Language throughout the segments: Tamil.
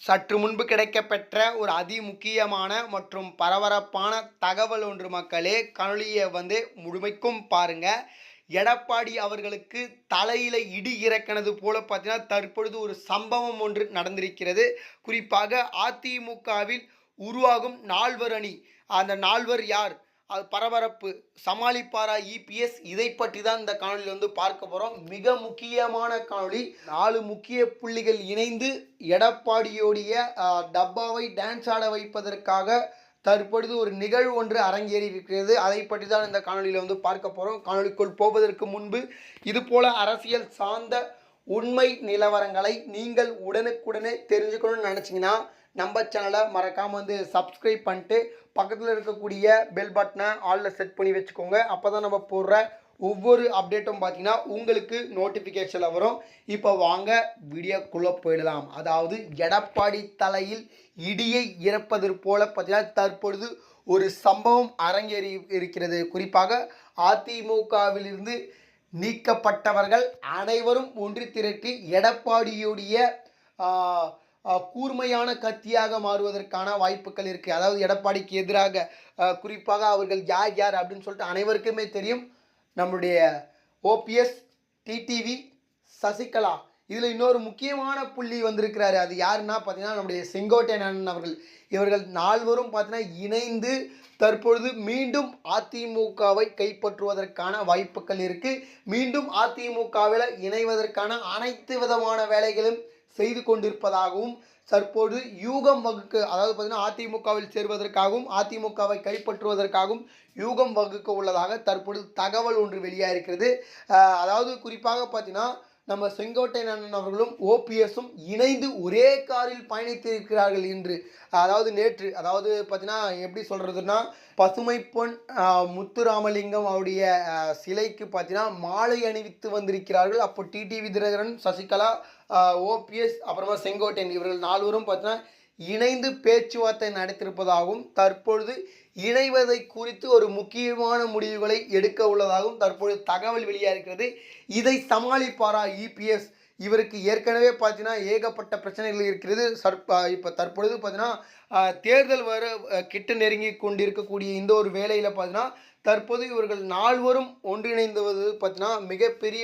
சற்று முன்பு கிடைக்கப்பெற்ற ஒரு அதிமுக்கியமான மற்றும் பரபரப்பான தகவல் ஒன்று மக்களே. காணொளியை முழுமைக்கும் பாருங்க. எடப்பாடி அவர்களுக்கு தலையில இடி இறக்கினது போல பார்த்தீங்கன்னா தற்பொழுது ஒரு சம்பவம் ஒன்று நடந்திருக்கிறது. குறிப்பாக அதிமுகவில் உருவாகும் நால்வர் அணி. அந்த நால்வர் யார்? அது பரபரப்பு. சமாளிப்பாரா இபிஎஸ்? இதை பற்றி தான் இந்த காணொலியில் பார்க்க போகிறோம். மிக முக்கியமான காணொலி. 4 முக்கிய புள்ளிகள் இணைந்து எடப்பாடியோடைய டப்பாவை டான்ஸ் ஆட வைப்பதற்காக தற்பொழுது ஒரு நிகழ்வு ஒன்று அரங்கேறி இருக்கிறது. அதை பற்றி தான் இந்த காணொலியில் பார்க்க போகிறோம். காணொலிக்குள் போவதற்கு முன்பு இதுபோல அரசியல் சார்ந்த உண்மை நிலவரங்களை நீங்கள் உடனுக்குடனே தெரிஞ்சுக்கணும்னு நினச்சிங்கன்னா நம்ம சேனலை மறக்காமல் சப்ஸ்கிரைப் பண்ணிட்டு பக்கத்தில் இருக்கக்கூடிய பெல் பட்டனை ஆலில் செட் பண்ணி வச்சுக்கோங்க. அப்போ தான் நம்ம போடுற ஒவ்வொரு அப்டேட்டும் பார்த்தீங்கன்னா உங்களுக்கு நோட்டிஃபிகேஷனில் வரும். இப்போ வாங்க வீடியோக்குள்ளே போயிடலாம். அதாவது எடப்பாடி தலையில் இடியை இறப்பது போல பார்த்தீங்கன்னா தற்பொழுது ஒரு சம்பவம் அரங்கேறி இருக்கிறது. குறிப்பாக அதிமுகவிலிருந்து நீக்கப்பட்டவர்கள் அனைவரும் ஒன்று திரட்டி எடப்பாடியுடைய கூர்மையான கத்தியாக மாறுவதற்கான வாய்ப்புகள் இருக்குது. அதாவது எடப்பாடிக்கு எதிராக குறிப்பாக அவர்கள் யார் யார் அப்படின்னு சொல்லிட்டு அனைவருக்குமே தெரியும். நம்முடைய ஓபிஎஸ், டிடிவி, சசிகலா. இதில் இன்னொரு முக்கியமான புள்ளி வந்திருக்கிறாரு. அது யாருன்னா பார்த்தீங்கன்னா நம்முடைய செங்கோட்டையன் அவர்கள். இவர்கள் நால்வரும் பார்த்தீங்கன்னா இணைந்து தற்பொழுது மீண்டும் அதிமுகவை கைப்பற்றுவதற்கான வாய்ப்புகள் இருக்குது. மீண்டும் அதிமுகவில் இணைவதற்கான அனைத்து விதமான வேலைகளும் செய்து கொண்டிருப்பதாகவும் தற்போது யூகம் வகுக்க, அதாவது பார்த்தீங்கன்னா அதிமுகவில் சேர்வதற்காகவும் அதிமுகவை கைப்பற்றுவதற்காகவும் யூகம் வகுக்க உள்ளதாக தற்பொழுது தகவல் ஒன்று வெளியாக இருக்கிறது. அதாவது குறிப்பாக பார்த்தீங்கன்னா நம்ம செங்கோட்டையன் அவர்களும் ஓபிஎஸும் இணைந்து ஒரே காரில் பயணித்திருக்கிறார்கள் என்று. அதாவது நேற்று, அதாவது பார்த்தீங்கன்னா எப்படி சொல்கிறதுனா, பசுமை பொன் முத்துராமலிங்கம் அவருடைய சிலைக்கு பார்த்தீங்கன்னா மாலை அணிவித்து வந்திருக்கிறார்கள். அப்போ டிடிவி தினகரன், சசிகலா, ஓபிஎஸ் அப்புறமா செங்கோட்டையன் இவர்கள் நால்வரும் பார்த்தீங்கன்னா இணைந்து பேச்சுவார்த்தை நடத்தியிருப்பதாகவும் தற்பொழுது இணைவதை குறித்து ஒரு முக்கியமான முடிவுகளை எடுக்க உள்ளதாகவும் தற்பொழுது தகவல் வெளியாக இருக்கிறது. இதை சமாளிப்பாரா இபிஎஸ்? இவருக்கு ஏற்கனவே பார்த்தீங்கன்னா ஏகப்பட்ட பிரச்சனைகள் இருக்கிறது. இப்போ தற்பொழுது பார்த்தீங்கன்னா தேர்தல் வர கிட்ட நெருங்கி கொண்டிருக்கக்கூடிய இந்த ஒரு வேளையில் பார்த்தீங்கன்னா தற்போது இவர்கள் நால்வரும் ஒன்றிணைந்துவது பார்த்தீங்கன்னா மிகப்பெரிய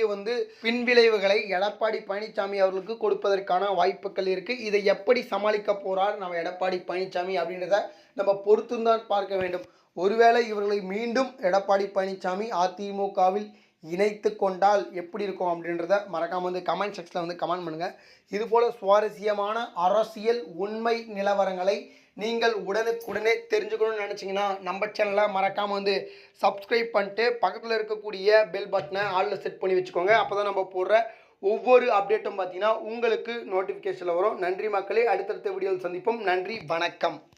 பின்விளைவுகளை எடப்பாடி பழனிசாமி அவர்களுக்கு கொடுப்பதற்கான வாய்ப்புகள் இருக்குது. இதை எப்படி சமாளிக்க போகிறார் நம்ம எடப்பாடி பழனிசாமி அப்படின்றத நம்ம பொறுத்துந்தான் பார்க்க வேண்டும். ஒருவேளை இவர்களை மீண்டும் எடப்பாடி பழனிசாமி அதிமுகவில் இணைத்து கொண்டால் எப்படி இருக்கும் அப்படின்றத மறக்காமல் கமெண்ட் செக்ஷனில் கமெண்ட் பண்ணுங்கள். இதுபோல் சுவாரஸ்யமான அரசியல் உண்மை நிலவரங்களை நீங்கள் உடனுக்குடனே தெரிஞ்சுக்கணும்னு நினச்சிங்கன்னா நம்ம சேனலை மறக்காமல் சப்ஸ்கிரைப் பண்ணிட்டு பக்கத்தில் இருக்கக்கூடிய பெல் பட்டனை ஆலில் செட் பண்ணி வச்சுக்கோங்க. அப்போ தான் நம்ம போடுற ஒவ்வொரு அப்டேட்டும் பார்த்தீங்கன்னா உங்களுக்கு நோட்டிஃபிகேஷனில் வரும். நன்றி மக்களே. அடுத்தடுத்த வீடியோவில் சந்திப்போம். நன்றி, வணக்கம்.